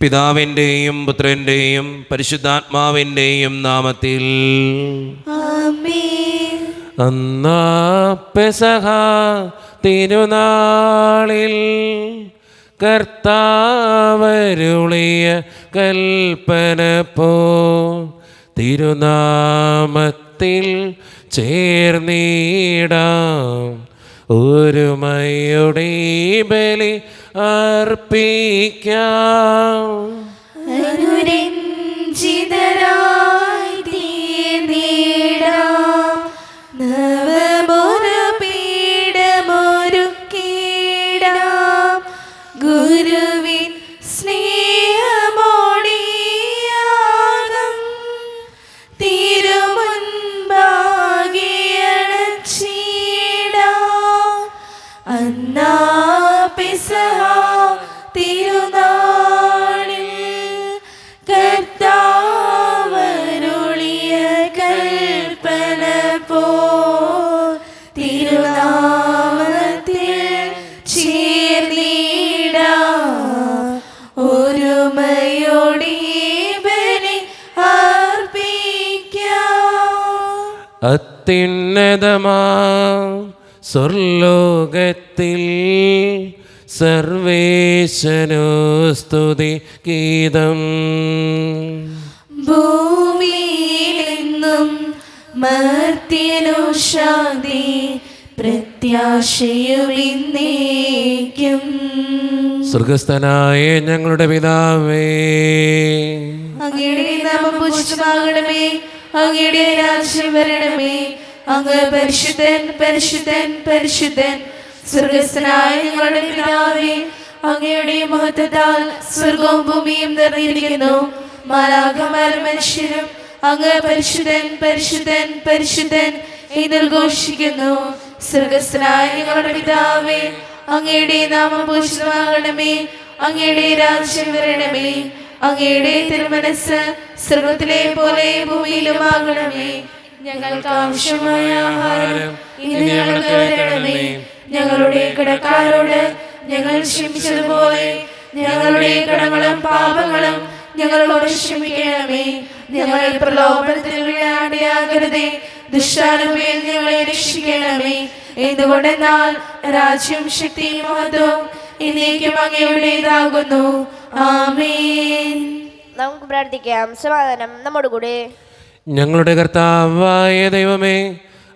പിതാവിൻ്റെയും പുത്രൻ്റെയും പരിശുദ്ധാത്മാവിൻ്റെയും നാമത്തിൽ ആമേൻ. അന്നാ പെസഹ തിരുനാളിൽ കർത്താവരുളിയ കൽപ്പന പോ തിരുനാമത്തിൽ ചേർന്നിടാം ഒരുമയുടെ ബലി അർപ്പിക്കാം. അനുരഞ്ജിതരായി തീർന്നിടാം നവമൊരു പീഠമൊരുക്കിടാം ഗുരുവിൻ സ്നേഹമോടിയാകം തിരുമുൻപാകിയണച്ചിടാം. അന്നാ പെസഹ തിരുനാളിൽ കർത്താവരുളിയ കൽപ്പന പോൽ തിരുനാമത്തിൽ ചേർന്നിടാം ഒരുമയോടെ ബലി അർപ്പിക്കാം. അത്യുന്നതമാം സ്വർലോകത്തിൽ സർവേശനോ സ്തുതി ഗീതം. ഭൂമിയിലെന്നും മർത്യനു ശാന്തി പ്രത്യാശയുമിന്നേക്കും. സ്വർഗസ്ഥനായ ഞങ്ങളുടെ പിതാവേ, അങ്ങയുടെ നാമം പൂജിതമാകണമേ, അങ്ങയുടെ രാജ്യം വരണമേ, അങ്ങ് പരിശുദ്ധൻ പരിശുദ്ധൻ പരിശുദ്ധൻ. സ്വർഗസ്ഥനായ ഞങ്ങളുടെ പിതാവേ, അങ്ങയുടെ മഹത്വത്താൽ സ്വർഗവും ഭൂമിയും നിറഞ്ഞിരിക്കുന്നു. മാലാഖമാരും മനുഷ്യരും അങ്ങ് പരിശുദ്ധൻ പരിശുദ്ധൻ പരിശുദ്ധൻ എന്ന് ഘോഷിക്കുന്നു. സ്വർഗസ്ഥനായ ഞങ്ങളുടെ പിതാവേ, അങ്ങയുടെ നാമം പൂജിതമാകണമേ, അങ്ങയുടെ രാജ്യം വരണമേ, അങ്ങയുടെ തിരുമനസ് സ്വർഗത്തിലെ പോലെ ഭൂമിയിലുമാകണമേ. ഞങ്ങൾക്ക് ആവശ്യമായ ആഹാരം ഇന്ന് ഞങ്ങൾക്ക് തരണമേ. ഞങ്ങളുടെ കടക്കാരോട് ഞങ്ങൾ ക്ഷമിച്ചതുപോലെ ഞങ്ങളുടെ കടങ്ങളും പാപങ്ങളും ഞങ്ങളോട് ക്ഷമിക്കണമേ. ഞങ്ങളെ പ്രലോഭനത്തിൽ വീഴാണ്ടിയാകരുതേ, ദുഷ്ടാരൂപയിൽ ഞങ്ങളെ രക്ഷിക്കണമേ. എന്തുകൊണ്ടെന്നാൽ രാജ്യവും ശക്തിയും മഹത്വവും എന്നേക്കും അങ്ങയുടേതാകുന്നു. ആമേൻ. നമുക്ക് പ്രാർത്ഥിക്കാം. സമാധാനം നമ്മോട് കൂടെ. ഞങ്ങളുടെ കർത്താവായ ദൈവമേ,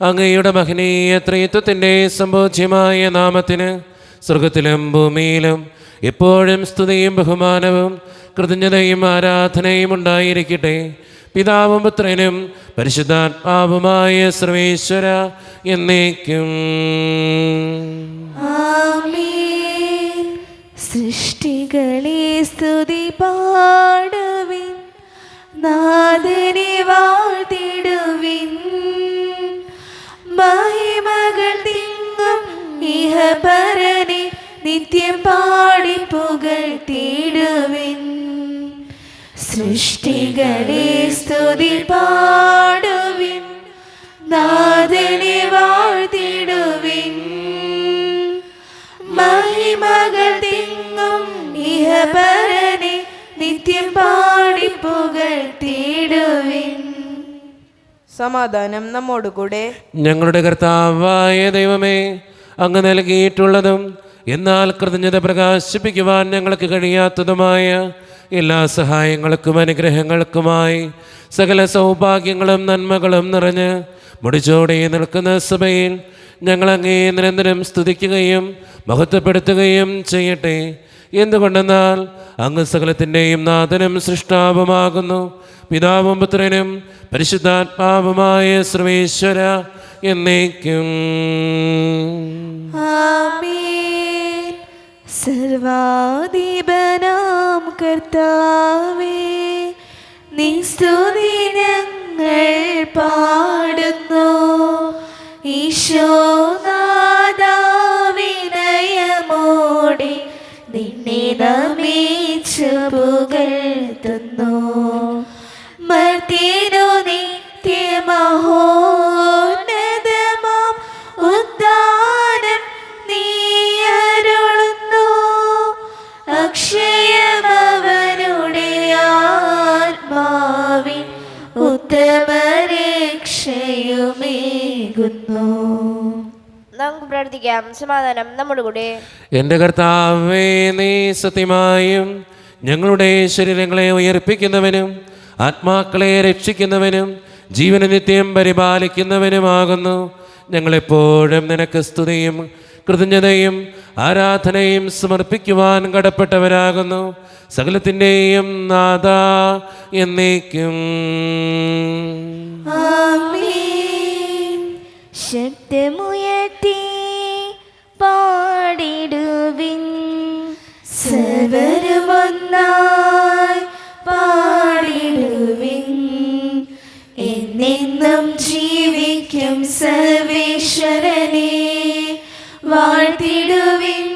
അങ്ങയുടെ മഹനീയ ത്രിത്വത്തിൻ്റെ സംബോധ്യമായ നാമത്തിന് സ്വർഗത്തിലും ഭൂമിയിലും എപ്പോഴും സ്തുതിയും ബഹുമാനവും കൃതജ്ഞതയും ആരാധനയും ഉണ്ടായിരിക്കട്ടെ. പിതാവും പുത്രനും പരിശുദ്ധാത്മാവുമായ സർവേശ്വര എന്നേക്കും. ആമേൻ. സൃഷ്ടികളെ സ്തുതി പാടുവിൻ, നാഥനെ വാഴ്ത്തിടുവിൻ. മഹിമകൾ തിങ്ങും ഇഹപരനെ നിത്യം പാടി പുകഴ്ത്തിടുവിൻ. സൃഷ്ടികളെ സ്തുതി പാടുവിൻ, നാഥനെ വാഴ്ത്തിടുവിൻ. മഹിമകൾ തിങ്ങും ഇഹപരനെ നിത്യം പാടി പുകഴ്ത്തിടുവിൻ. സമാധാനം നമ്മോടുകൂടെ. ഞങ്ങളുടെ കർത്താവായ ദൈവമേ, അങ്ങ് നൽകിയിട്ടുള്ളതും എന്നാൽ കൃതജ്ഞത പ്രകാശിപ്പിക്കുവാൻ ഞങ്ങൾക്ക് കഴിയാത്തതുമായ എല്ലാ സഹായങ്ങൾക്കും അനുഗ്രഹങ്ങൾക്കുമായി സകല സൗഭാഗ്യങ്ങളും നന്മകളും നിറഞ്ഞ് മുടിച്ചോടെ നിൽക്കുന്ന സഭയിൽ ഞങ്ങൾ അങ്ങേ നിരന്തരം സ്തുതിക്കുകയും മഹത്വപ്പെടുത്തുകയും ചെയ്യട്ടെ. എന്തുകൊണ്ടെന്നാൽ അങ്ങ് സകലത്തിൻ്റെയും നാഥനും സൃഷ്ടാവുമാകുന്നു. പിതാവും പുത്രനും പരിശുദ്ധാത്മാവുമായ സർവേശ്വര എന്നേക്കും. ആമേൻ. സർവാധിപനാം കർത്താവേ, നിൻ സ്തുതി ഞങ്ങൾ പാടുന്നു. ഈശോനാഥാ വിനയമോടെ നിന്നെ നമിച്ചു പുകഴ്ത്തുന്നു. മർത്യനു നിത്യമഹോന്നതമാം ഉദ്ധാനം നീ അരുളുന്നു. അക്ഷയമവനു നമുക്ക് പ്രാർത്ഥിക്കാം. സമാധാനം നമ്മുടെ കൂടെ. എൻ്റെ കർത്താവേ, നീ സത്യമായും ഞങ്ങളുടെ ശരീരങ്ങളെ ഉയർപ്പിക്കുന്നവനും ആത്മാക്കളെ രക്ഷിക്കുന്നവനും ജീവന നിത്യം പരിപാലിക്കുന്നവനുമാകുന്നു. ഞങ്ങളെപ്പോഴും നിനക്ക് സ്തുതിയും കൃതജ്ഞതയും ആരാധനയും സമർപ്പിക്കുവാൻ കടപ്പെട്ടവരാകുന്നു. സകലത്തിൻ്റെയും നാഥ എന്നേക്കും. ശബ്ദമുയർത്തി പാടിടുവിൻ, സർവരുമൊന്നായി പാടിടുവിൻ. എന്നെന്നും ജീവിക്കും സർവേശ്വരനെ വാഴ്ത്തിടുവിൻ,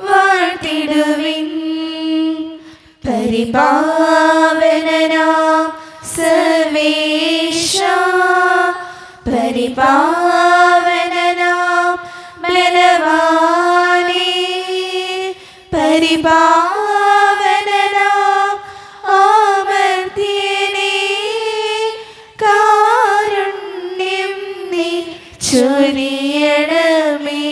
വാഴ്ത്തിടുവിൻ. പരിപാവനനാം സർവേശ, പരിപാവനനാം ബലവാനേ, പരിപാവനനാം അമർത്യനേ, കാരുണ്യം നീ ചൊരിയണമേ.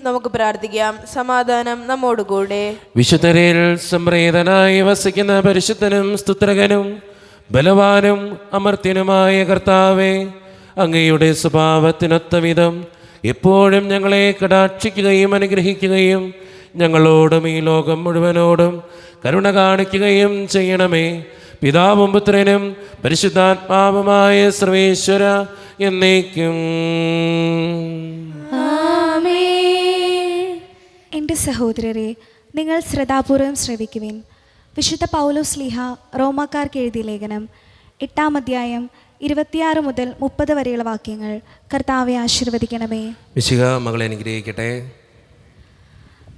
നമുക്ക് പ്രാർത്ഥിക്കാം. സമാധാനം നമ്മോടുകൂടെ. വിശുദ്ധരിൽ സംപ്രീതനായി വസിക്കുന്ന പരിശുദ്ധനും സ്തുത്രകനും ബലവാനും അമർത്യനുമായ കർത്താവേ, അങ്ങയുടെ സ്വഭാവത്തിനൊത്ത വിധം എപ്പോഴും ഞങ്ങളെ കടാക്ഷിക്കുകയും അനുഗ്രഹിക്കുകയും ഞങ്ങളോടും ഈ ലോകം മുഴുവനോടും കരുണ കാണിക്കുകയും ചെയ്യണമേ. പിതാവും പുത്രനും പരിശുദ്ധാത്മാവുമായ സർവേശ്വര എന്നേക്കും. എൻ്റെ സഹോദരരെ, നിങ്ങൾ ശ്രദ്ധാപൂർവം ശ്രവിക്കുവിൻ. വിശുദ്ധ പൗലോസ് ശ്ലീഹ റോമാക്കാർക്ക് എഴുതിയ ലേഖനം 8-ാം അധ്യായം 26 മുതൽ 30 വരെയുള്ള വാക്യങ്ങൾ. കർത്താവെ ആശീർവദിക്കണമേ. മിശിഹ മകളെ അനുഗ്രഹിക്കട്ടെ.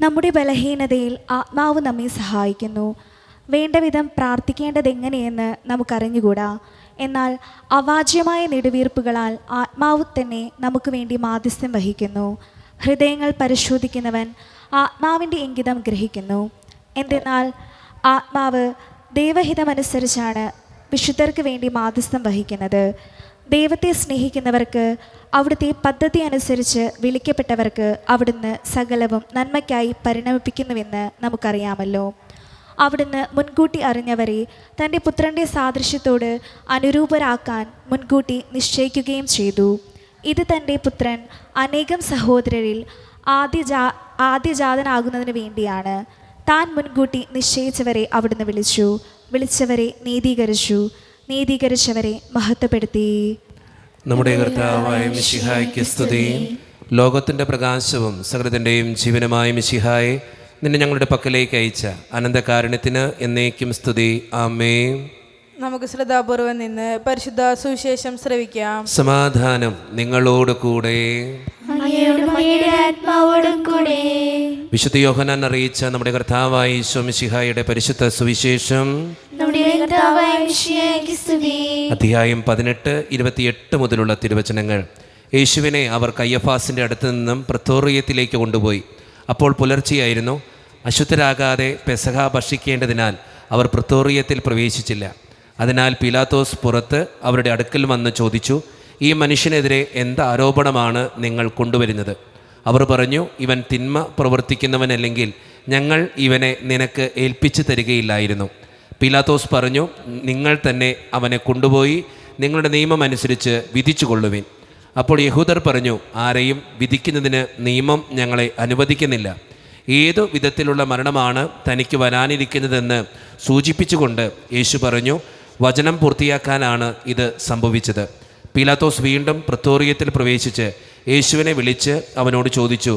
നമ്മുടെ ബലഹീനതയിൽ ആത്മാവ് നമ്മെ സഹായിക്കുന്നു. വേണ്ട വിധം പ്രാർത്ഥിക്കേണ്ടതെങ്ങനെയെന്ന് നമുക്കറിഞ്ഞുകൂടാ. എന്നാൽ അവാച്യമായ നെടുവീർപ്പുകളാൽ ആത്മാവ് തന്നെ നമുക്ക് വേണ്ടി മാധ്യസ്ഥം വഹിക്കുന്നു. ഹൃദയങ്ങൾ പരിശോധിക്കുന്നവൻ ആത്മാവിൻ്റെ ഇംഗിതം ഗ്രഹിക്കുന്നു. എന്തെന്നാൽ ആത്മാവ് ദൈവഹിതമനുസരിച്ചാണ് വിശുദ്ധർക്ക് വേണ്ടി മാധ്യസ്ഥം വഹിക്കുന്നത്. ദൈവത്തെ സ്നേഹിക്കുന്നവർക്ക്, അവിടുത്തെ പദ്ധതി അനുസരിച്ച് വിളിക്കപ്പെട്ടവർക്ക് അവിടുന്ന് സകലവും നന്മയ്ക്കായി പരിണമിപ്പിക്കുന്നുവെന്ന് നമുക്കറിയാമല്ലോ. അവിടുന്ന് മുൻകൂട്ടി അറിഞ്ഞവരെ തൻ്റെ പുത്രൻ്റെ സാദൃശ്യത്തോട് അനുരൂപരാക്കാൻ മുൻകൂട്ടി നിശ്ചയിക്കുകയും ചെയ്തു. ഇത് തൻ്റെ പുത്രൻ അനേകം സഹോദരരിൽ ആദ്യജാതനാകുന്നതിന് വേണ്ടിയാണ്. താൻ മുൻകൂട്ടി നിശ്ചയിച്ചവരെ അവിടുന്ന് വിളിച്ചു, വിളിച്ചവരെ നീതീകരിച്ചു, നീതീകരിച്ചവരെ മഹത്വപ്പെടുത്തി. നമ്മുടെ കർത്താവായ മിശിഹായ്ക്ക് സ്തുതി. ലോകത്തിൻ്റെ പ്രകാശവും സകലത്തിൻ്റെയും ജീവനുമായ മിശിഹായെ, നിന്നെ ഞങ്ങളുടെ പക്കലേക്ക് അയച്ച അനന്തകാരുണ്യത്തിന് എന്നേക്കും സ്തുതി. ആമേൻ. നമുക്ക് ശ്രദ്ധാപൂർവം നിന്ന് പരിശുദ്ധ സുവിശേഷം ശ്രവിക്കാം. സമാധാനം നിങ്ങളോട് കൂടെ. വിശുദ്ധ യോഹന്നാൻ അറിയിച്ച നമ്മുടെ കർത്താവായ ഈശോ മിശിഹായുടെ പരിശുദ്ധ സുവിശേഷം അധ്യായം 18-28 മുതലുള്ള തിരുവചനങ്ങൾ. യേശുവിനെ അവർ കയ്യഫാസിൻ്റെ അടുത്ത് നിന്നും പ്രത്തോറിയത്തിലേക്ക് കൊണ്ടുപോയി. അപ്പോൾ പുലർച്ചെയായിരുന്നു. അശുദ്ധരാകാതെ പെസഹ ഭക്ഷിക്കേണ്ടതിനാൽ അവർ പ്രത്തോറിയത്തിൽ പ്രവേശിച്ചില്ല. അതിനാൽ പീലാത്തോസ് പുറത്ത് അവരുടെ അടുക്കൽ വന്ന് ചോദിച്ചു, ഈ മനുഷ്യനെതിരെ എന്ത് ആരോപണമാണ് നിങ്ങൾ കൊണ്ടുവരുന്നത്? അവർ പറഞ്ഞു, ഇവൻ തിന്മ പ്രവർത്തിക്കുന്നവനല്ലെങ്കിൽ ഞങ്ങൾ ഇവനെ നിനക്ക് ഏൽപ്പിച്ചു തരികയില്ലായിരുന്നു. പീലാത്തോസ് പറഞ്ഞു, നിങ്ങൾ തന്നെ അവനെ കൊണ്ടുപോയി നിങ്ങളുടെ നിയമമനുസരിച്ച് വിധിച്ചു കൊള്ളുവിൻ. അപ്പോൾ യഹൂദർ പറഞ്ഞു, ആരെയും വിധിക്കുന്നതിന് നിയമം ഞങ്ങളെ അനുവദിക്കുന്നില്ല. ഏതു വിധത്തിലുള്ള മരണമാണ് തനിക്ക് വരാനിരിക്കുന്നതെന്ന് സൂചിപ്പിച്ചുകൊണ്ട് യേശു പറഞ്ഞു, വചനം പൂർത്തിയാക്കാനാണ് ഇത് സംഭവിച്ചത്. പീലാത്തോസ് വീണ്ടും പ്രത്തോറിയത്തിൽ പ്രവേശിച്ച് യേശുവിനെ വിളിച്ച് അവനോട് ചോദിച്ചു,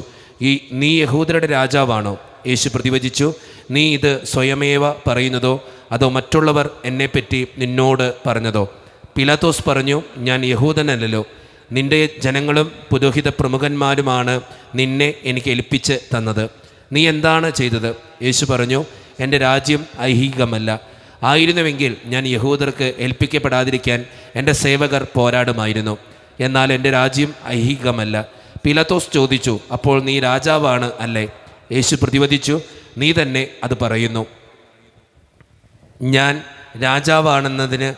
നീ യഹൂദരുടെ രാജാവാണോ? യേശു പ്രതിവചിച്ചു, നീ ഇത് സ്വയമേവ പറയുന്നതോ അതോ മറ്റുള്ളവർ എന്നെപ്പറ്റി നിന്നോട് പറഞ്ഞതോ? പീലാത്തോസ് പറഞ്ഞു, ഞാൻ യഹൂദനല്ലല്ലോ. നിന്റെ ജനങ്ങളും പുരോഹിത പ്രമുഖന്മാരുമാണ് നിന്നെ എനിക്ക് ഏൽപ്പിച്ച് തന്നത്. നീ എന്താണ് ചെയ്തത്? യേശു പറഞ്ഞു, എൻ്റെ രാജ്യം ഐഹികമല്ല. ആയിരുന്നുവെങ്കിൽ ഞാൻ യഹൂദർക്ക് ഏൽപ്പിക്കപ്പെടാതിരിക്കാൻ എൻ്റെ സേവകർ പോരാടുമായിരുന്നു. എന്നാൽ എൻ്റെ രാജ്യം ഐഹികമല്ല. പീലാത്തോസ് ചോദിച്ചു, അപ്പോൾ നീ രാജാവാണ് അല്ലേ? യേശു പ്രതിവചിച്ചു, നീ തന്നെ അത് പറയുന്നു. ഞാൻ രാജാവാണെന്നതിന്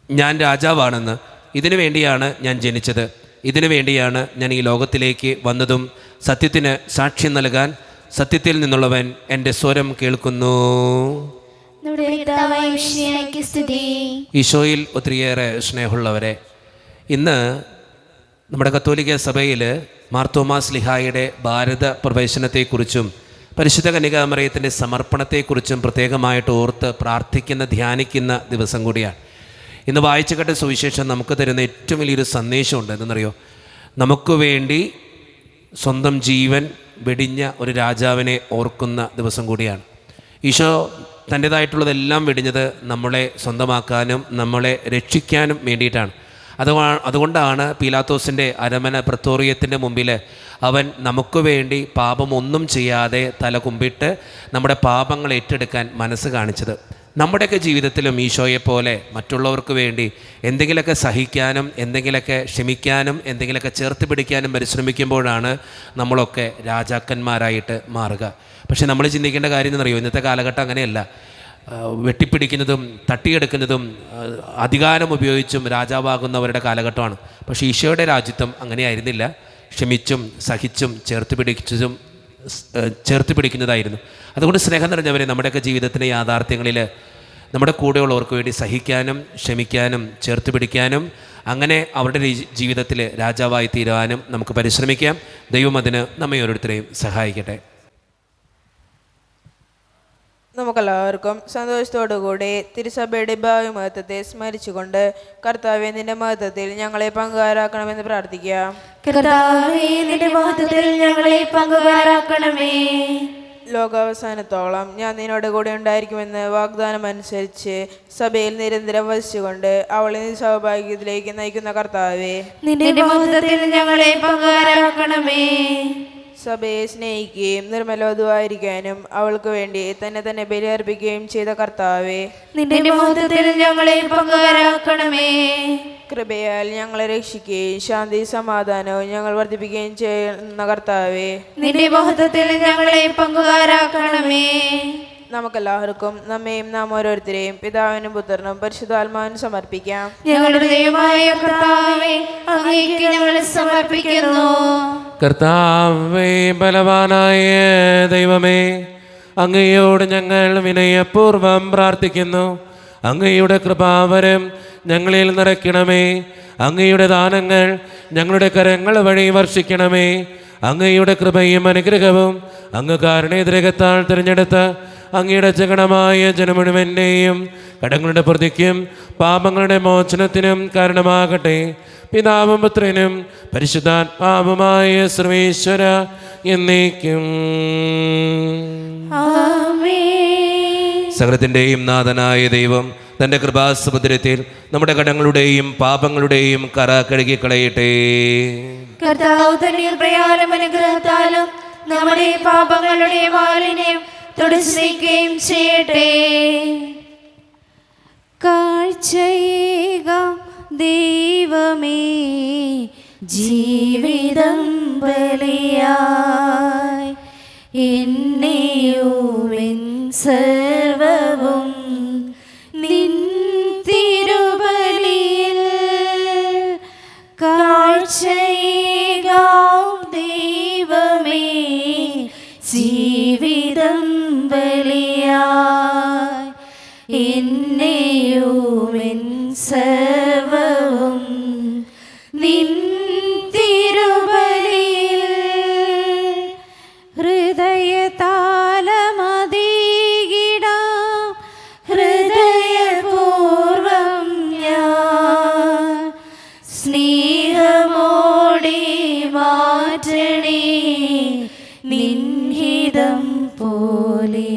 ഞാൻ രാജാവാണെന്ന്. ഇതിനു വേണ്ടിയാണ് ഞാൻ ജനിച്ചത്, ഇതിനു വേണ്ടിയാണ് ഞാൻ ഈ ലോകത്തിലേക്ക് വന്നതും സത്യത്തിന് സാക്ഷ്യം നൽകാൻ സത്യത്തിൽ നിന്നുള്ളവൻ എൻ്റെ സ്വരം കേൾക്കുന്നു. നമ്മുടെ പിതാവായ മിശിഹായ്ക്ക് സ്തുതി. ഈശോയിൽ ഒത്തിരിയേറെ സ്നേഹമുള്ളവരെ, ഇന്ന് നമ്മുടെ കത്തോലിക്ക സഭയിൽ മാർത്തോമാ ശ്ലീഹായുടെ ഭാരത പ്രവേശനത്തെക്കുറിച്ചും പരിശുദ്ധ കന്യകാമറിയത്തിൻ്റെ സമർപ്പണത്തെക്കുറിച്ചും പ്രത്യേകമായിട്ട് ഓർത്ത് പ്രാർത്ഥിക്കുന്ന ധ്യാനിക്കുന്ന ദിവസം കൂടിയാണ്. ഇന്ന് വായിച്ചു കേട്ട സുവിശേഷം നമുക്ക് തരുന്ന ഏറ്റവും വലിയൊരു സന്ദേശമുണ്ട്. എന്തെന്നറിയോ? നമുക്ക് വേണ്ടി സ്വന്തം ജീവൻ വെടിഞ്ഞ ഒരു രാജാവിനെ ഓർക്കുന്ന ദിവസം കൂടിയാണ്. ഈശോ തൻ്റേതായിട്ടുള്ളതെല്ലാം വെടിഞ്ഞത് നമ്മളെ സ്വന്തമാക്കാനും നമ്മളെ രക്ഷിക്കാനും വേണ്ടിയിട്ടാണ്. അതുകൊണ്ടാണ് പീലാത്തോസിൻ്റെ അരമന പ്രത്തോറിയത്തിൻ്റെ മുമ്പിൽ അവൻ നമുക്ക് വേണ്ടി പാപമൊന്നും ചെയ്യാതെ തല കുമ്പിട്ട് നമ്മുടെ പാപങ്ങൾ ഏറ്റെടുക്കാൻ മനസ്സ് കാണിച്ചത്. നമ്മുടെയൊക്കെ ജീവിതത്തിലും ഈശോയെപ്പോലെ മറ്റുള്ളവർക്ക് വേണ്ടി എന്തെങ്കിലുമൊക്കെ സഹിക്കാനും എന്തെങ്കിലുമൊക്കെ ക്ഷമിക്കാനും എന്തെങ്കിലുമൊക്കെ ചേർത്ത് പിടിക്കാനും പരിശ്രമിക്കുമ്പോഴാണ് നമ്മളൊക്കെ രാജാക്കന്മാരായിട്ട് മാറുക. പക്ഷേ നമ്മൾ ചിന്തിക്കേണ്ട കാര്യം എന്നറിയോ? ഇന്നത്തെ കാലഘട്ടം അങ്ങനെയല്ല. വെട്ടിപ്പിടിക്കുന്നതും തട്ടിയെടുക്കുന്നതും അധികാരം ഉപയോഗിച്ചും രാജാവാകുന്നവരുടെ കാലഘട്ടമാണ്. പക്ഷേ ഈശോയുടെ രാജ്യത്വം അങ്ങനെയായിരുന്നില്ല. ക്ഷമിച്ചും സഹിച്ചും ചേർത്ത് പിടിക്കുന്നതായിരുന്നു. അതുകൊണ്ട് സ്നേഹം നിറഞ്ഞവരെ, നമ്മുടെയൊക്കെ ജീവിതത്തിൻ്റെ യാഥാർത്ഥ്യങ്ങളിൽ നമ്മുടെ കൂടെയുള്ളവർക്ക് വേണ്ടി സഹിക്കാനും ക്ഷമിക്കാനും ചേർത്ത് പിടിക്കാനും അങ്ങനെ അവരുടെ ജീവിതത്തിൽ രാജാവായി തീരാനും നമുക്ക് പരിശ്രമിക്കാം. ദൈവം അതിന് നമ്മെ ഓരോരുത്തരെയും സഹായിക്കട്ടെ. നമുക്കെല്ലാവർക്കും സന്തോഷത്തോടുകൂടി തിരുസഭയുടെ ഭാവി മഹത്വത്തെ സ്മരിച്ചുകൊണ്ട് കർത്താവേ, നിന്റെ മഹത്വത്തിൽ ഞങ്ങളെ പങ്കുകാരാക്കണമെന്ന് പ്രാർത്ഥിക്കാം. കർത്താവേ, നിന്റെ മഹത്വത്തിൽ ഞങ്ങളെ പങ്കുകാരാക്കണമേ. ലോകാവസാനത്തോളം ഞാൻ നിന്നോട് കൂടെ ഉണ്ടായിരിക്കുമെന്ന് വാഗ്ദാനം അനുസരിച്ച് സഭയിൽ നിരന്തരം വസിച്ചുകൊണ്ട് അവളെ സൗഭാഗ്യത്തിലേക്ക് നയിക്കുന്ന കർത്താവേ, നിന്റെ മഹത്വത്തിൽ ഞങ്ങളെ പങ്കുകാരാക്കണമേ. സഭയെ സ്നേഹിക്കുകയും നിർമ്മലവധുവായിരിക്കാനും അവൾക്ക് വേണ്ടി തന്നെ ബലിയർപ്പിക്കുകയും ചെയ്ത കർത്താവേ, നിന്റെ മഹത്വത്തിൽ ഞങ്ങളെ പങ്കുകാരാക്കണമേ. കൃപയാൽ ഞങ്ങളെ രക്ഷിക്കുകയും ശാന്തി സമാധാനവും ഞങ്ങൾ വർദ്ധിപ്പിക്കുകയും ചെയ്യുന്ന കർത്താവേ, നിന്റെ മഹത്വത്തിൽ ഞങ്ങളെ പങ്കുകാരാക്കണമേ. നമുക്കെല്ലാവർക്കും നമ്മയും നാം ഓരോരുത്തരെയും പിതാവിനും പുത്രനും പരിശുദ്ധാത്മാവിനും സമർപ്പിക്കാം. ഞങ്ങളുടെ ദൈവമായ കർത്താവേ, അങ്ങേക്ക് ഞങ്ങൾ സമർപ്പിക്കുന്നു. കർത്താവേ, ബലവാനായ ദൈവമേ, അങ്ങയോട് ഞങ്ങൾ വിനയപൂർവ്വം പ്രാർത്ഥിക്കുന്നു. അങ്ങയുടെ കൃപാവരം ഞങ്ങളിൽ നിറയ്ക്കണമേ. അങ്ങയുടെ ദാനങ്ങൾ ഞങ്ങളുടെ കരങ്ങൾ വഴി വർഷിക്കണമേ. അങ്ങയുടെ കൃപയും അനുഗ്രഹവും അങ്ങ് കാരുണ്യദ്രകത്താൽ തിരഞ്ഞെടുത്ത അങ്ങയുടെ ജഗണമായ ജനമുഴുവൻ്റെയും കടങ്ങളുടെ പ്രതിക്കും പാപങ്ങളുടെ മോചനത്തിനും കാരണമാകട്ടെ. പിതാവും പുത്രനും പരിശുദ്ധാത്മാവുമായ സർവേശ്വര എന്നേക്കും. സകലത്തിൻ്റെയും നാഥനായ ദൈവം തൻ്റെ കൃപാസമുദ്രത്തിൽ നമ്മുടെ കടങ്ങളുടെയും പാപങ്ങളുടെയും കറ കഴുകിക്കളയട്ടെ. കർത്താവ് തന്നെ പ്രയാണം അനുഗ്രഹത്താലും നമ്മുടെ പാപങ്ങളുടെ മാലിന്യം തുടച്ചു നീക്കുകയും ചെയ്യട്ടെ. കാഴ്ചയേക ദൈവമേ, ജീവിതം ബലിയായി എന്നെയും സർവവും നിൻ തിരുബലിയിൽ കാഴ്ചയേക ദൈവമേ, ജീവിതം ബലിയായി എന്നെയും സർവവും നിൻ തിരുബലിയിൽ ഹൃദയതാലമതീകിടാം ഹൃദയപൂർവം ഞാൻ സ്നേഹമോടെ മാറ്റണേ നിൻഹിതം പോലെ.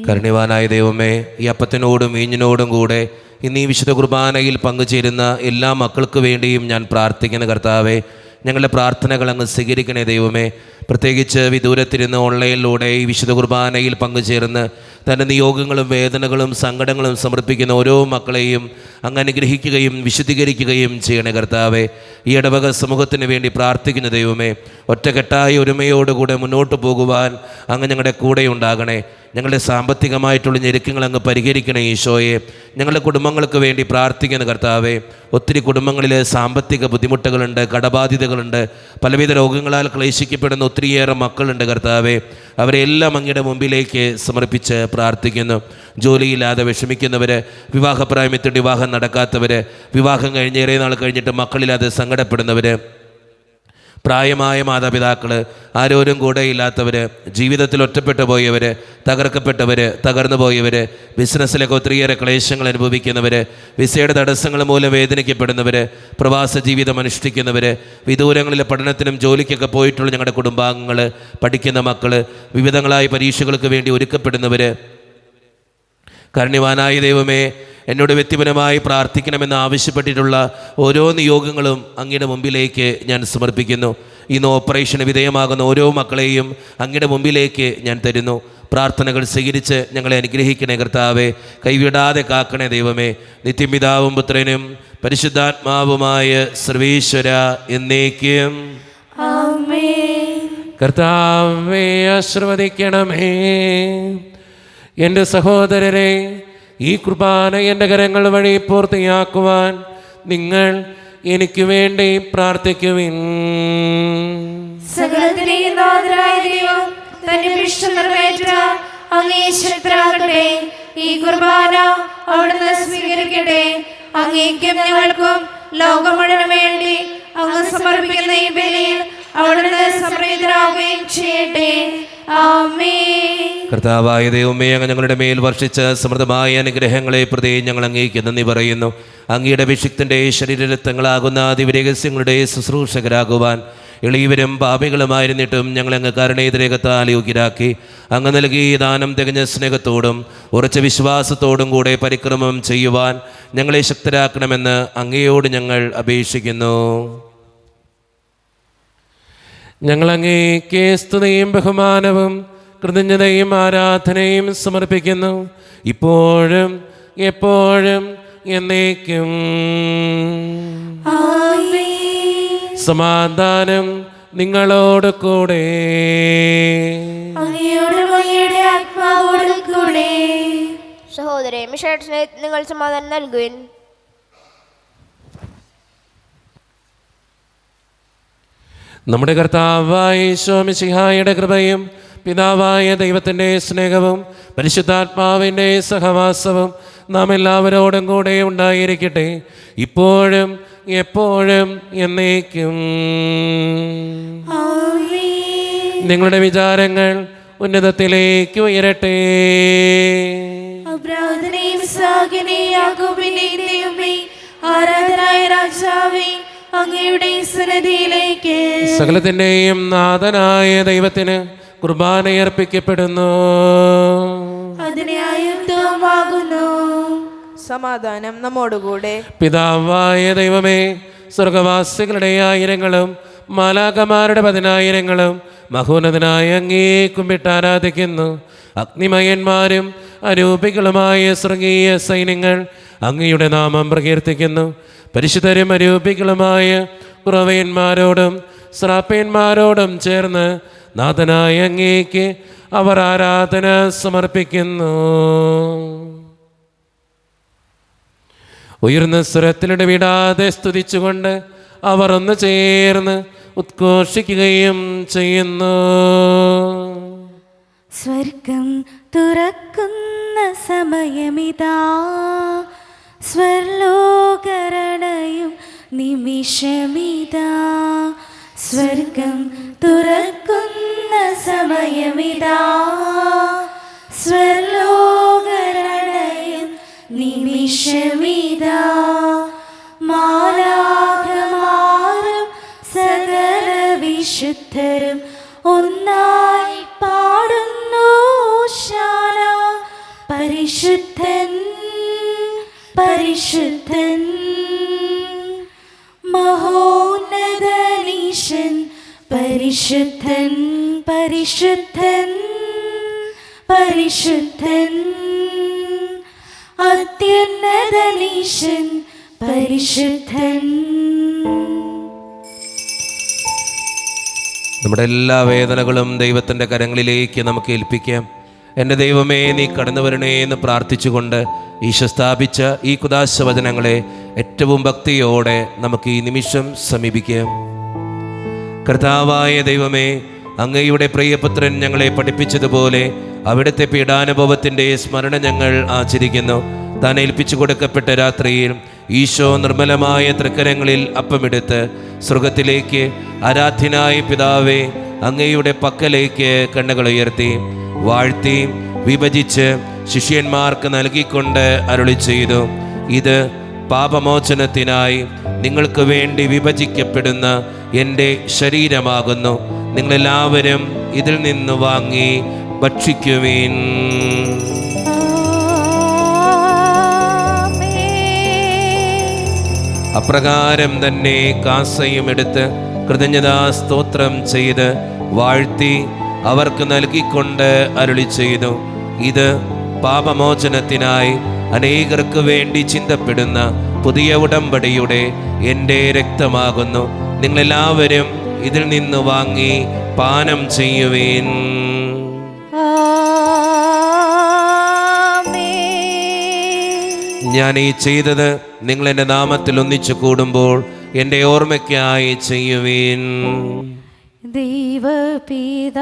കരുണ്യവാനായ ദൈവമേ, ഈ അപ്പത്തിനോടും വീഞ്ഞിനോടും കൂടെ ഇന്ന് ഈ വിശുദ്ധ കുർബാനയിൽ പങ്കുചേരുന്ന എല്ലാ മക്കൾക്ക് വേണ്ടിയും ഞാൻ പ്രാർത്ഥിക്കുന്ന കർത്താവേ, ഞങ്ങളുടെ പ്രാർത്ഥനകൾ അങ്ങ് സ്വീകരിക്കണേ ദൈവമേ. പ്രത്യേകിച്ച് വിദൂരത്തിരുന്ന് ഓൺലൈനിലൂടെ ഈ വിശുദ്ധ കുർബാനയിൽ പങ്കുചേർന്ന് തൻ്റെ നിയോഗങ്ങളും വേദനകളും സങ്കടങ്ങളും സമർപ്പിക്കുന്ന ഓരോ മക്കളെയും അങ്ങ് അനുഗ്രഹിക്കുകയും വിശുദ്ധീകരിക്കുകയും ചെയ്യണേ കർത്താവേ. ഈ ഇടവക സമൂഹത്തിന് വേണ്ടി പ്രാർത്ഥിക്കുന്ന ദൈവമേ, ഒറ്റക്കെട്ടായ ഒരുമയോടുകൂടെ മുന്നോട്ട് പോകുവാൻ അങ്ങ് ഞങ്ങളുടെ കൂടെ ഉണ്ടാകണേ. ഞങ്ങളുടെ സാമ്പത്തികമായിട്ടുള്ള ഞെരുക്കങ്ങൾ അങ്ങ് പരിഹരിക്കണേ ഈശോയെ. ഞങ്ങളുടെ കുടുംബങ്ങൾക്ക് വേണ്ടി പ്രാർത്ഥിക്കുന്ന കർത്താവേ, ഒത്തിരി കുടുംബങ്ങളിൽ സാമ്പത്തിക ബുദ്ധിമുട്ടുകളുണ്ട്, കടബാധ്യതകളുണ്ട്, പലവിധ രോഗങ്ങളാൽ ക്ലേശിക്കപ്പെടുന്ന ഒത്തിരിയേറെ മക്കളുണ്ട് കർത്താവേ. അവരെല്ലാം അങ്ങയുടെ മുമ്പിലേക്ക് സമർപ്പിച്ച് പ്രാർത്ഥിക്കുന്നു. ജോലിയില്ലാതെ വിഷമിക്കുന്നവർ, വിവാഹപ്രായത്തിൽ വിവാഹം നടക്കാത്തവർ, വിവാഹം കഴിഞ്ഞ് ഏറെ നാൾ കഴിഞ്ഞിട്ട് മക്കളില്ലാതെ സങ്കടപ്പെടുന്നവർ, പ്രായമായ മാതാപിതാക്കൾ, ആരോരും കൂടെ ഇല്ലാത്തവർ, ജീവിതത്തിൽ ഒറ്റപ്പെട്ടു പോയവർ, തകർക്കപ്പെട്ടവർ, തകർന്നു പോയവർ, ബിസിനസ്സിലൊക്കെ ഒത്തിരിയേറെ ക്ലേശങ്ങൾ അനുഭവിക്കുന്നവർ, വിസയുടെ തടസ്സങ്ങൾ മൂലം വേദനിക്കപ്പെടുന്നവർ, പ്രവാസ ജീവിതം അനുഷ്ഠിക്കുന്നവർ, വിദൂരങ്ങളിലെ പഠനത്തിനും ജോലിക്കൊക്കെ പോയിട്ടുള്ള ഞങ്ങളുടെ കുടുംബാംഗങ്ങൾ, പഠിക്കുന്ന മക്കൾ, വിവിധങ്ങളായ പരീക്ഷകൾക്ക് വേണ്ടി ഒരുക്കപ്പെടുന്നവർ, കാരുണ്യവാനായ ദൈവമേ, എന്നോട് വ്യക്തിപരമായി പ്രാർത്ഥിക്കണമെന്ന് ആവശ്യപ്പെട്ടിട്ടുള്ള ഓരോ നിയോഗങ്ങളും അങ്ങയുടെ മുമ്പിലേക്ക് ഞാൻ സമർപ്പിക്കുന്നു. ഇന്ന് ഓപ്പറേഷന് വിധേയമാകുന്ന ഓരോ മക്കളെയും അങ്ങയുടെ മുമ്പിലേക്ക് ഞാൻ തരുന്നു. പ്രാർത്ഥനകൾ സ്വീകരിച്ച് ഞങ്ങളെ അനുഗ്രഹിക്കണേ കർത്താവേ, കൈവിടാതെ കാക്കണേ ദൈവമേ. നിത്യപിതാവും പുത്രനും പരിശുദ്ധാത്മാവുമായ സർവേശ്വര എന്നേക്കും ആമേൻ. കർത്താവേ ആശീർവദിക്കണമേ. എൻ്റെ സഹോദരരെ, ഈ കുർബാന എൻ്റെ കരങ്ങൾ വഴി പൂർത്തിയാക്കുവാൻ നിങ്ങൾ എനിക്ക് വേണ്ടി പ്രാർത്ഥിക്കുവിൻ. സകലത്തിന്റെയും നാഥനായ ദൈവം തന്റെ ഇഷ്ടം നിറവേറ്റാൻ അങ്ങേ ശക്തരാകട്ടെ. ഈ കുർബാന അവിടുന്ന് സ്വീകരിക്കട്ടെ. അങ്ങേക്കും ഞങ്ങൾക്കും ലോകം മുഴുവനും വേണ്ടി അങ്ങ് സമർപ്പിക്കുന്ന ഈ ബലിയിൽ അവിടുന്ന് സംപ്രീതരാകുകയും ചെയ്യട്ടെ. ആമേൻ. കർത്താവായ ദൈവമേ, അങ്ങ് ഞങ്ങളുടെ മേൽ വർഷിച്ച സമൃദ്ധമായ അനുഗ്രഹങ്ങളെ പ്രതി ഞങ്ങൾ അങ്ങേക്ക് നന്ദി പറയുന്നു. അങ്ങയുടെ അഭിഷിക്തൻ്റെ ശരീരരത്നങ്ങളാകുന്ന ദിവ്യരഹസ്യങ്ങളുടെ ശുശ്രൂഷകരാകുവാൻ എളിയവരും പാപികളുമായിരുന്നിട്ടും ഞങ്ങളങ്ങ് കരുണേതരകത്താൽ യോഗ്യരാക്കി. അങ്ങ് നൽകിയ ദാനം തികഞ്ഞ സ്നേഹത്തോടും ഉറച്ച വിശ്വാസത്തോടും കൂടെ പരിക്രമം ചെയ്യുവാൻ ഞങ്ങളെ ശക്തരാക്കണമെന്ന് അങ്ങയോട് ഞങ്ങൾ അപേക്ഷിക്കുന്നു. ഞങ്ങളങ്ങേക്ക് സ്തുതിയും ബഹുമാനവും കൃതജ്ഞതയും ആരാധനയും സമർപ്പിക്കുന്നു, ഇപ്പോഴും എപ്പോഴും എന്നേക്കും. സമാധാനം നിങ്ങളോട് കൂടെ. സഹോദരേ, മിശയുടെ സ്നേഹത്തിൽ നിങ്ങൾ സമാധാനം നൽകുവിൻ. നമ്മുടെ കർത്താവായ ഈശോ മിശിഹായുടെ കൃപയും പിതാവായ ദൈവത്തിൻ്റെ സ്നേഹവും പരിശുദ്ധാത്മാവിൻ്റെ സഹവാസവും നാം എല്ലാവരോടും കൂടെ ഉണ്ടായിരിക്കട്ടെ, ഇപ്പോഴും എപ്പോഴും എന്നേക്കും. നിങ്ങളുടെ വിചാരങ്ങൾ ഉന്നതത്തിലേക്ക് ഉയരട്ടെ. ആരാധനായ രാജാവേ, അങ്ങയുടെ സന്നിധിയിലേക്ക് സകലത്തിൻ്റെയും നാഥനായ ദൈവത്തിന് കുർബാനയർപ്പിക്കപ്പെടുന്നു. അതിനായുക്തമാകുന്നു. സമാധാനം നമ്മോടുകൂടെ. പിതാവായ ദൈവമേ, സ്വർഗവാസികളുടെ ആയിരങ്ങളും മാലാഖമാരുടെ 10,000ങ്ങളും മഹോന്നതനായ അങ്ങേ കുമ്പിട്ട് ആരാധിക്കുന്നു. അഗ്നിമയന്മാരും അരൂപികളുമായ സ്വർഗീയ സൈന്യങ്ങൾ അങ്ങയുടെ നാമം പ്രകീർത്തിക്കുന്നു. പരിശുദ്ധരും അരൂപികളുമായ കുറവയന്മാരോടും ശ്രാപ്പയന്മാരോടും ചേർന്ന് നാഥനായ അങ്ങേക്ക് അവർ ആരാധന സമർപ്പിക്കുന്നു. ഉയർന്ന സ്വരത്തിലൂടെ വിടാതെ സ്തുതിച്ചുകൊണ്ട് അവർ ഒന്ന് ചേർന്ന് ഉദ്ഘോഷിക്കുകയും ചെയ്യുന്നു. സ്വർഗം തുറക്കുന്ന സമയമിതാ, സ്വർലോകരണയും നിമിഷമിതാ. സ്വർഗം തുറക്കുന്ന സമയമിതാ, സ്വർലോകരണയും നിമിഷമിതാ. മാലാഖമാരും സകല വിശുദ്ധരും ഒന്നായി പാടുന്നു ശാന. പരിശുദ്ധൻ പരിശുദ്ധൻ മഹോന്നതനീശൻ, പരിശുദ്ധൻ പരിശുദ്ധൻ പരിശുദ്ധൻ അത്യുന്നതനീശൻ, പരിശുദ്ധൻ. നമ്മുടെ എല്ലാ വേദനകളും ദൈവത്തിൻ്റെ കരങ്ങളിലേക്ക് നമുക്ക് ഏൽപ്പിക്കാം. എൻ്റെ ദൈവമേ, നീ കടന്നു വരണേ എന്ന് പ്രാർത്ഥിച്ചുകൊണ്ട് ഈശോ സ്ഥാപിച്ച ഈ കുദാശ വചനങ്ങളെ ഏറ്റവും ഭക്തിയോടെ നമുക്ക് ഈ നിമിഷം സമീപിക്കാം. കർത്താവായ ദൈവമേ, അങ്ങയുടെ പ്രിയപുത്രൻ ഞങ്ങളെ പഠിപ്പിച്ചതുപോലെ അവിടുത്തെ പീഡാനുഭവത്തിൻ്റെ സ്മരണ ഞങ്ങൾ ആചരിക്കുന്നു. താൻ ഏൽപ്പിച്ചു കൊടുക്കപ്പെട്ട രാത്രിയിൽ ഈശോ നിർമ്മലമായ തൃക്കരങ്ങളിൽ അപ്പമെടുത്ത് സ്വർഗത്തിലേക്ക് ആരാധ്യനായ പിതാവേ അങ്ങയുടെ പക്കലേക്ക് കണ്ണുകൾ ഉയർത്തി വാഴ്ത്തി വിഭജിച്ച് ശിഷ്യന്മാർക്ക് നൽകിക്കൊണ്ട് അരുളി ചെയ്തു, ഇത് പാപമോചനത്തിനായി നിങ്ങൾക്ക് വേണ്ടി വിഭജിക്കപ്പെടുന്ന എൻ്റെ ശരീരമാകുന്നു. നിങ്ങളെല്ലാവരും ഇതിൽ നിന്ന് വാങ്ങി ഭക്ഷിക്കുവിൻ. അപ്രകാരം തന്നെ കാസയും എടുത്ത് കൃതജ്ഞതാ സ്തോത്രം ചെയ്ത് വാഴ്ത്തി അവർക്ക് നൽകിക്കൊണ്ട് അരുളി ചെയ്തു, ഇത് പാപമോചനത്തിനായി അനേകർക്ക് വേണ്ടി ചിന്തപ്പെടുന്ന പുതിയ ഉടമ്പടിയുടെ എൻ്റെ രക്തമാകുന്നു. നിങ്ങളെല്ലാവരും ഇതിൽ നിന്ന് വാങ്ങി പാനം ചെയ്യുവിൻ. ഞാൻ ഈ ചെയ്തത് നിങ്ങൾ എൻ്റെ നാമത്തിൽ ഒന്നിച്ചു കൂടുമ്പോൾ എൻ്റെ ഓർമ്മയ്ക്കായി ചെയ്യുവിൻ. ദൈവപിതാവേ,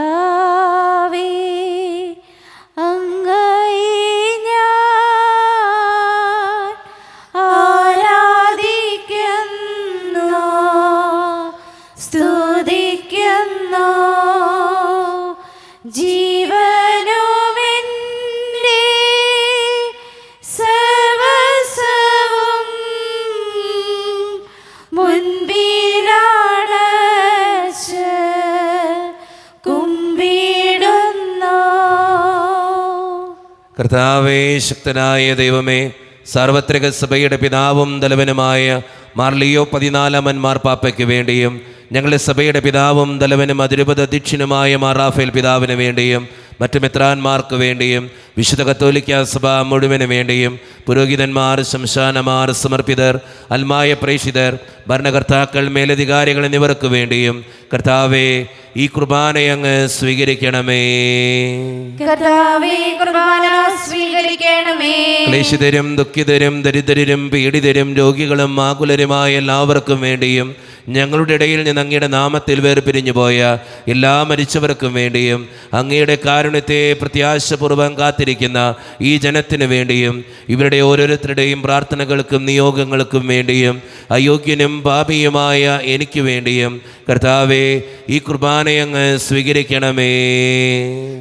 അങ്ങയെ ഞാൻ ആരാധിക്കുന്നു, സ്തുതിക്കുന്നു. ജീവനുമെൻ്റെ സർവസ്വവും മുൻപിലാണ് കുമ്പിടുന്നു. കർത്താവേ, ശക്തനായ ദൈവമേ, സാർവത്രിക സഭയുടെ പിതാവും തലവനുമായ മാർ ലിയോ 14 മാർപ്പാപ്പയ്ക്ക് വേണ്ടിയും ഞങ്ങളുടെ സഭയുടെ പിതാവും തലവനും അതിരൂപത അധ്യക്ഷനുമായ മാർ റാഫേൽ പിതാവിന് വേണ്ടിയും മറ്റു മെത്രാന്മാർക്ക് വേണ്ടിയും വിശുദ്ധ കത്തോലിക്ക സഭ മുഴുവന് വേണ്ടിയും പുരോഹിതന്മാർ, ശംശാനമാർ, സമർപ്പിതർ, അൽമായ പ്രേഷിതർ, ഭരണകർത്താക്കൾ, മേലധികാരികൾ എന്നിവർക്ക് വേണ്ടിയും കർത്താവേ ഈ കുർബാനയങ്ങ് സ്വീകരിക്കണമേ. കർത്താവേ, കുർബാന സ്വീകരിക്കണമേ. ക്ലേശിതരും ദുഃഖിതരും ദരിദ്രരും പീഡിതരും രോഗികളും ആകുലരുമായ എല്ലാവർക്കും വേണ്ടിയും ഞങ്ങളുടെ ഇടയിൽ നിന്ന് അങ്ങയുടെ നാമത്തിൽ വേർപിരിഞ്ഞു പോയ എല്ലാ മരിച്ചവർക്കും വേണ്ടിയും അങ്ങയുടെ കാരുണ്യത്തെ പ്രത്യാശപൂർവ്വം കാത്തിരിക്കുന്ന ഈ ജനത്തിനു വേണ്ടിയും ഇവരുടെ ഓരോരുത്തരുടെയും പ്രാർത്ഥനകൾക്കും നിയോഗങ്ങൾക്കും വേണ്ടിയും അയോഗ്യനും പാപിയുമായ എനിക്ക് വേണ്ടിയും കർത്താവേ ഈ കുർബാനയങ്ങ് സ്വീകരിക്കണമേ.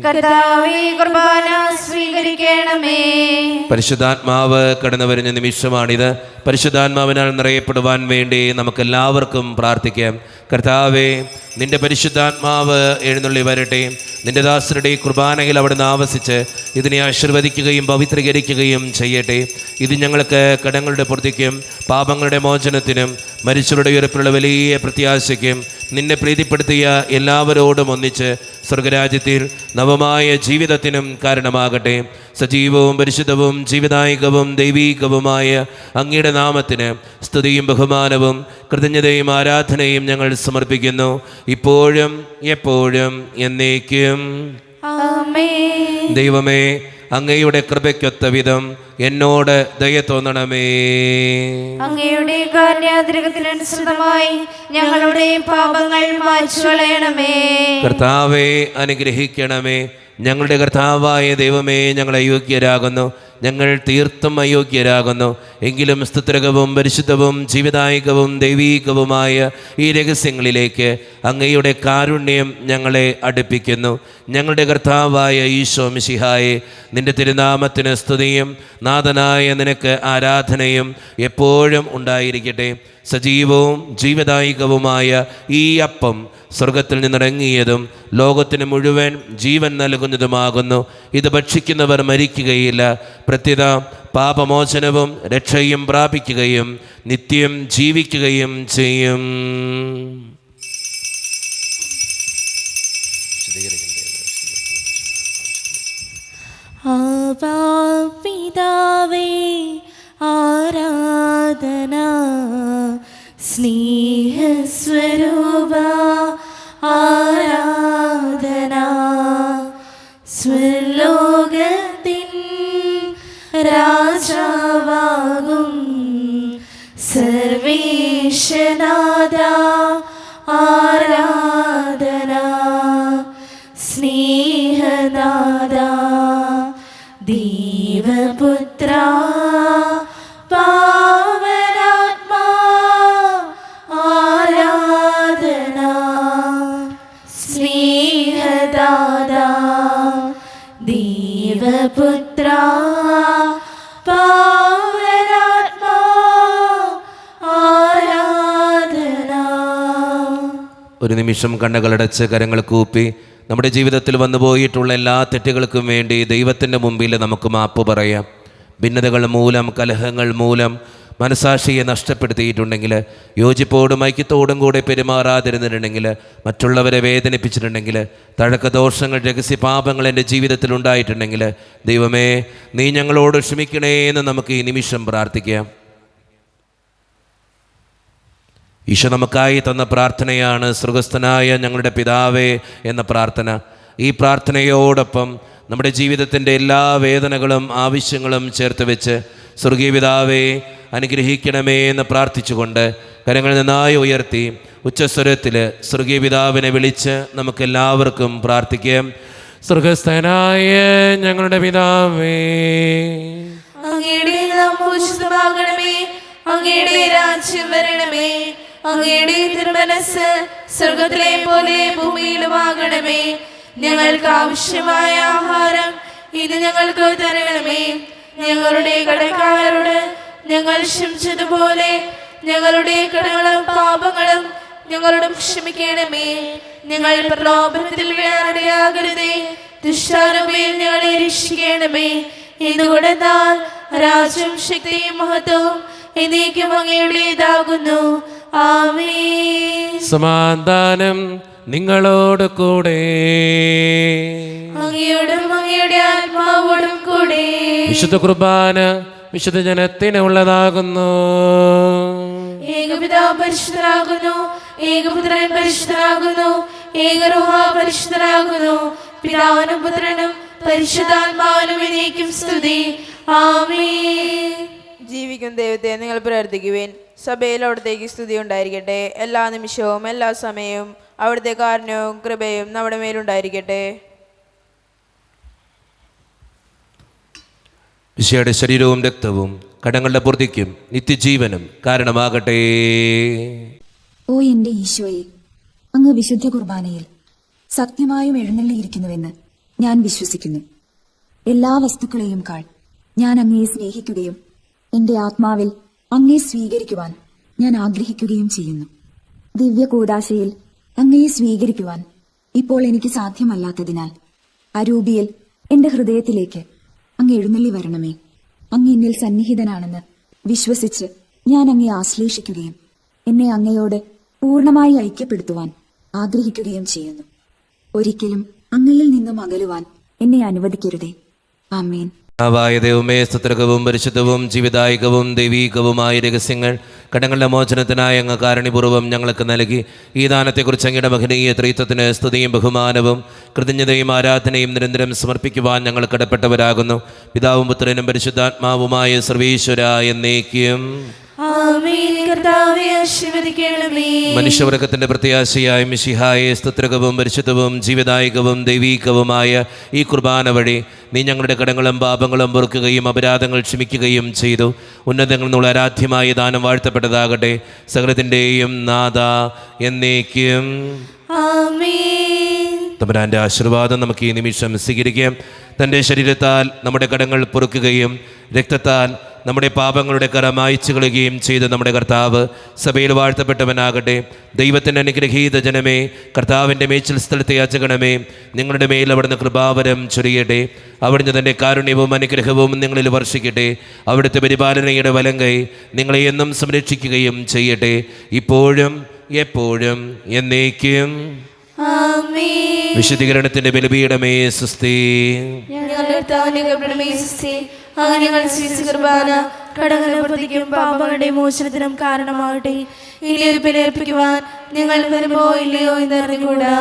കർത്താവേ, കുർബാന സ്വീകരിക്കണമേ. പരിശുദ്ധാത്മാവ് കടന്നു വരുന്ന നിമിഷമാണിത്. പരിശുദ്ധാത്മാവിനാൽ നിറയപ്പെടുവാൻ വേണ്ടി നമുക്കെല്ലാവർക്കും പ്രാർത്ഥിക്കാം. കർത്താവേ, നിന്റെ പരിശുദ്ധാത്മാവ് എഴുന്നള്ളി വരട്ടെ. നിന്റെ ദാസരുടെ കുർബാനയിൽ അവിടുന്ന് ആവസിച്ച് ഇതിനെ ആശീർവദിക്കുകയും പവിത്രീകരിക്കുകയും ചെയ്യട്ടെ. ഇത് ഞങ്ങൾക്ക് കടങ്ങളുടെ പൂർത്തിക്കും പാപങ്ങളുടെ മോചനത്തിനും മരിച്ചവരുടെ ഉയർപ്പിലുള്ള വലിയ പ്രത്യാശയ്ക്കും നിന്നെ പ്രീതിപ്പെടുത്തിയ എല്ലാവരോടും ഒന്നിച്ച് സ്വർഗരാജ്യത്തിൽ നവമായ ജീവിതത്തിനും കാരണമാകട്ടെ. സജീവവും പരിശുദ്ധവും ജീവദായകവും ദൈവീകവുമായ അങ്ങയുടെ നാമത്തിന് സ്തുതിയും ബഹുമാനവും കൃതജ്ഞതയും ആരാധനയും ഞങ്ങൾ സമർപ്പിക്കുന്നു, ഇപ്പോഴും എപ്പോഴും എന്നേക്കും. ആമേൻ. ദൈവമേ, അങ്ങയുടെ കൃപയ്ക്കൊത്ത വിധം എന്നോട് ദയ തോന്നണമേ. അങ്ങയുടെ കാരുണ്യാതിരകത്തിനനുസൃതമായി ഞങ്ങളുടെ പാപങ്ങൾ മായ്ച്ചു കളയണമേ. കർത്താവേ, അനുഗ്രഹിക്കണമേ. ഞങ്ങളുടെ കർത്താവായ ദൈവമേ, ഞങ്ങൾ അയോഗ്യരാകുന്നു, ഞങ്ങൾ തീർത്തും അയോഗ്യരാകുന്നു. എങ്കിലും സ്തുത്രകവും പരിശുദ്ധവും ജീവദായകവും ദൈവീകവുമായ ഈ രഹസ്യങ്ങളിലേക്ക് അങ്ങയുടെ കാരുണ്യം ഞങ്ങളെ അടുപ്പിക്കുന്നു. ഞങ്ങളുടെ കർത്താവായ ഈശോ മിശിഹായെ, നിന്റെ തിരുനാമത്തിന് സ്തുതിയും നാഥനായ നിനക്ക് ആരാധനയും എപ്പോഴും ഉണ്ടായിരിക്കട്ടെ. സജീവവും ജീവദായകവുമായ ഈ അപ്പം സ്വർഗത്തിൽ നിന്നിറങ്ങിയതും ലോകത്തിന് മുഴുവൻ ജീവൻ നൽകുന്നതുമാകുന്നു. ഇത് ഭക്ഷിക്കുന്നവർ മരിക്കുകയില്ല, പ്രത്യുത പാപമോചനവും രക്ഷയും പ്രാപിക്കുകയും നിത്യം ജീവിക്കുകയും ചെയ്യും. ആബാ പിതാവേ, ആരാധന. സ്നേഹസ്വരൂപ ആരാധന. സ്വർലോക രാജാവാകും സർവേശനാഥ ആരാധന. സ്നേഹനാഥ ദൈവപുത്ര പാവനാത്മാ ആരാധന. സ്നേഹദാത ദൈവപുത്ര പാവനാത്മാ ആരാധന. ഒരു നിമിഷം കണ്ണുകളടച്ച് കരങ്ങൾ കൂപ്പി നമ്മുടെ ജീവിതത്തിൽ വന്നുപോയിട്ടുള്ള എല്ലാ തെറ്റുകൾക്കും വേണ്ടി ദൈവത്തിൻ്റെ മുമ്പിൽ നമുക്ക് മാപ്പ് പറയാം. ഭിന്നതകൾ മൂലം, കലഹങ്ങൾ മൂലം മനസാക്ഷിയെ നഷ്ടപ്പെടുത്തിയിട്ടുണ്ടെങ്കിൽ, യോജിപ്പോടും ഐക്യത്തോടും കൂടെ പെരുമാറാതിരുന്നിട്ടുണ്ടെങ്കിൽ, മറ്റുള്ളവരെ വേദനിപ്പിച്ചിട്ടുണ്ടെങ്കിൽ, തഴക്കദോഷങ്ങൾ, രഹസ്യപാപങ്ങൾ എൻ്റെ ജീവിതത്തിൽ ഉണ്ടായിട്ടുണ്ടെങ്കിൽ, ദൈവമേ നീ ഞങ്ങളോട് ക്ഷമിക്കണേ എന്ന് നമുക്ക് ഈ നിമിഷം പ്രാർത്ഥിക്കാം. ഈശോ നമുക്കായി തന്ന പ്രാർത്ഥനയാണ് സ്വർഗസ്ഥനായ ഞങ്ങളുടെ പിതാവേ എന്ന പ്രാർത്ഥന. ഈ പ്രാർത്ഥനയോടൊപ്പം നമ്മുടെ ജീവിതത്തിൻ്റെ എല്ലാ വേദനകളും ആവശ്യങ്ങളും ചേർത്ത് വെച്ച് സ്വർഗീയ പിതാവേ അനുഗ്രഹിക്കണമേ എന്ന് പ്രാർത്ഥിച്ചുകൊണ്ട് കരങ്ങൾ നന്നായി ഉയർത്തി ഉച്ചസ്വരത്തിൽ സ്വർഗീയ പിതാവിനെ വിളിച്ച് നമുക്കെല്ലാവർക്കും പ്രാർത്ഥിക്കാം. സ്വർഗസ്ഥനായ ഞങ്ങളുടെ പിതാവേ, അങ്ങയുടെ നാമം പൂജിതമാകണമേ, അങ്ങയുടെ രാജ്യം വരണമേ, അങ്ങയുടെ തിരുമനസ്സ് സ്വർഗത്തിലെ പോലെ ഭൂമിയിലുമാകണമേ. ഞങ്ങൾക്ക് ആവശ്യമായ ആഹാരം ഇത് ഞങ്ങൾക്ക് തരണമേ. ഞങ്ങളുടെ കടക്കാരോട് ഞങ്ങൾ ക്ഷമിച്ചതുപോലെ ഞങ്ങളുടെ കടങ്ങളും പാപങ്ങളും ഞങ്ങളോടും ക്ഷമിക്കണമേ. ഞങ്ങൾ പ്രലോഭനത്തിൽ വീഴാനിടയാകരുതേ, ദുഷ്ടാരൂപിയിൽ ഞങ്ങളെ രക്ഷിക്കണമേ. എന്തുകൊണ്ടെന്നാൽ രാജ്യവും ശക്തിയും മഹത്വവും എന്നേക്കും അങ്ങയുടേതാകുന്നു. ആമേൻ. സമാധാനം നിങ്ങളോട് കൂടെ, അങ്ങയോടും അങ്ങയുടെ ആത്മാവോടും കൂടെ. വിശുദ്ധ കുർബാന വിശുദ്ധ ജനത്തിന് ഉള്ളതാകുന്നു. ഏകപിതാവ് പരിശുദ്ധനാകുന്നു, ഏകപുത്രൻ പരിശുദ്ധനാകുന്നു, ഏകരൂഹ പരിശുദ്ധനാകുന്നു. പിതാവിനും പുത്രനും പരിശുദ്ധാത്മാവിനും എന്നേക്കും സ്തുതി. ആമേൻ. ജീവിക്കുന്ന ദൈവത്തെ നിങ്ങൾ പ്രാർത്ഥിക്കുവിൻ. സഭയിൽ അവിടത്തേക്ക് സ്തുതി ഉണ്ടായിരിക്കട്ടെ. എല്ലാ നിമിഷവും എല്ലാ സമയവും അവിടുത്തെ കാരുണ്യവും കൃപയും നമ്മുടെ മേലുണ്ടായിരിക്കട്ടെ. ഈശോയുടെ ശരീരവും രക്തവും കടങ്ങളുടെ പൂർത്തിക്കും നിത്യജീവനും കാരണമാകട്ടെ. ഓ എന്റെ ഈശോയെ, അങ്ങ് വിശുദ്ധ കുർബാനയിൽ സത്യമായും എഴുന്നള്ളിയിരിക്കുന്നുവെന്ന് ഞാൻ വിശ്വസിക്കുന്നു. എല്ലാ വസ്തുക്കളെയും കാൾ ഞാൻ അങ്ങയെ സ്നേഹിക്കുകയും എന്റെ ആത്മാവിൽ അങ്ങയെ സ്വീകരിക്കുവാൻ ഞാൻ ആഗ്രഹിക്കുകയും ചെയ്യുന്നു. ദിവ്യ കൂദാശയിൽ അങ്ങയെ സ്വീകരിക്കുവാൻ ഇപ്പോൾ എനിക്ക് സാധ്യമല്ലാത്തതിനാൽ അരൂപിയിൽ എന്റെ ഹൃദയത്തിലേക്ക് അങ്ങ് എഴുന്നള്ളി വരണമേ. അങ്ങ് എന്നിൽ സന്നിഹിതനാണെന്ന് വിശ്വസിച്ച് ഞാൻ അങ്ങയെ ആശ്ലേഷിക്കുകയും എന്നെ അങ്ങയോട് പൂർണ്ണമായി ഐക്യപ്പെടുത്തുവാൻ ആഗ്രഹിക്കുകയും ചെയ്യുന്നു. ഒരിക്കലും അങ്ങയിൽ നിന്നും അകലുവാൻ എന്നെ അനുവദിക്കരുതേ. ആമേൻ. ായ ദൈവമേ, സ്തുത്രകവും പരിശുദ്ധവും ജീവിതായികവും ദൈവീകവുമായ രഹസ്യങ്ങൾ കടങ്ങളുടെ മോചനത്തിനായി അങ്ങ് കാരുണ്യപൂർവ്വം ഞങ്ങൾക്ക് നൽകി. ഈ ദാനത്തെക്കുറിച്ച് അങ്ങയുടെ മഹനീയ ത്രിത്വത്തിന് സ്തുതിയും ബഹുമാനവും കൃതജ്ഞതയും ആരാധനയും നിരന്തരം സമർപ്പിക്കുവാൻ ഞങ്ങൾ കടപ്പെട്ടവരാകുന്നു. പിതാവും പുത്രനും പരിശുദ്ധാത്മാവുമായ സർവീശ്വര എന്നേക്കും. ആമേൻ. കർത്താവേ ആശീർവദിക്കണമേ. മനുഷ്യവർഗത്തിന്റെ പ്രത്യാശയായ മിശിഹായെ സ്തുത്രകവും പരിശുദ്ധവും ജീവിതായികവും ദൈവീകവുമായ ഈ കുർബാന വഴി നീ ഞങ്ങളുടെ കടങ്ങളും പാപങ്ങളും പൊറുക്കുകയും അപരാധങ്ങൾ ക്ഷമിക്കുകയും ചെയ്തു. ഉന്നതങ്ങളിൽ നിന്നുള്ള ആരാധ്യമായ ദാനം വാഴ്ത്തപ്പെട്ടതാകട്ടെ. സകലത്തിൻ്റെയും നാഥ എന്നേക്കും. ആമേൻ. തമ്പുരാന്റെ ആശീർവാദം നമുക്ക് ഈ നിമിഷം സ്വീകരിക്കാം. തൻ്റെ ശരീരത്താൽ നമ്മുടെ കടങ്ങൾ പൊറുക്കുകയും രക്തത്താൽ നമ്മുടെ പാപങ്ങളുടെ കറ മായ്ച്ചു കളയുകയും ചെയ്ത നമ്മുടെ കർത്താവ് സഭയിൽ വാഴ്ത്തപ്പെട്ടവനാകട്ടെ. ദൈവത്തിൻ്റെ അനുഗ്രഹീത ജനമേ, കർത്താവിൻ്റെ മേച്ചിൽ സ്ഥലത്തെ യാചകണമേ. നിങ്ങളുടെ മേൽ അവിടുന്ന് കൃപാവരം ചൊരിയട്ടെ. അവിടുന്ന് തൻ്റെ കാരുണ്യവും അനുഗ്രഹവും നിങ്ങളിൽ വർഷിക്കട്ടെ. അവിടുത്തെ പരിപാലനയുടെ വലങ്കൈ നിങ്ങളെ എന്നും സംരക്ഷിക്കുകയും ചെയ്യട്ടെ, ഇപ്പോഴും എപ്പോഴും എന്നേക്കും. ആമേൻ. വിശുദ്ധീകരണത്തിന്റെ ബലിപീഠമേ സുസ്തി. അങ്ങനെ ഞങ്ങൾ സ്വീകരിച്ച കുർബാന കടങ്ങളുടെ പ്രതിക്കും പാപങ്ങളുടെ മോചനത്തിനും കാരണമാകട്ടെ. ഇനി ഒരു ബലിയർപ്പിക്കുവാൻ ഞങ്ങൾ വരുമ്പോ ഇല്ലയോ എന്ന് അറിഞ്ഞുകൂടാ.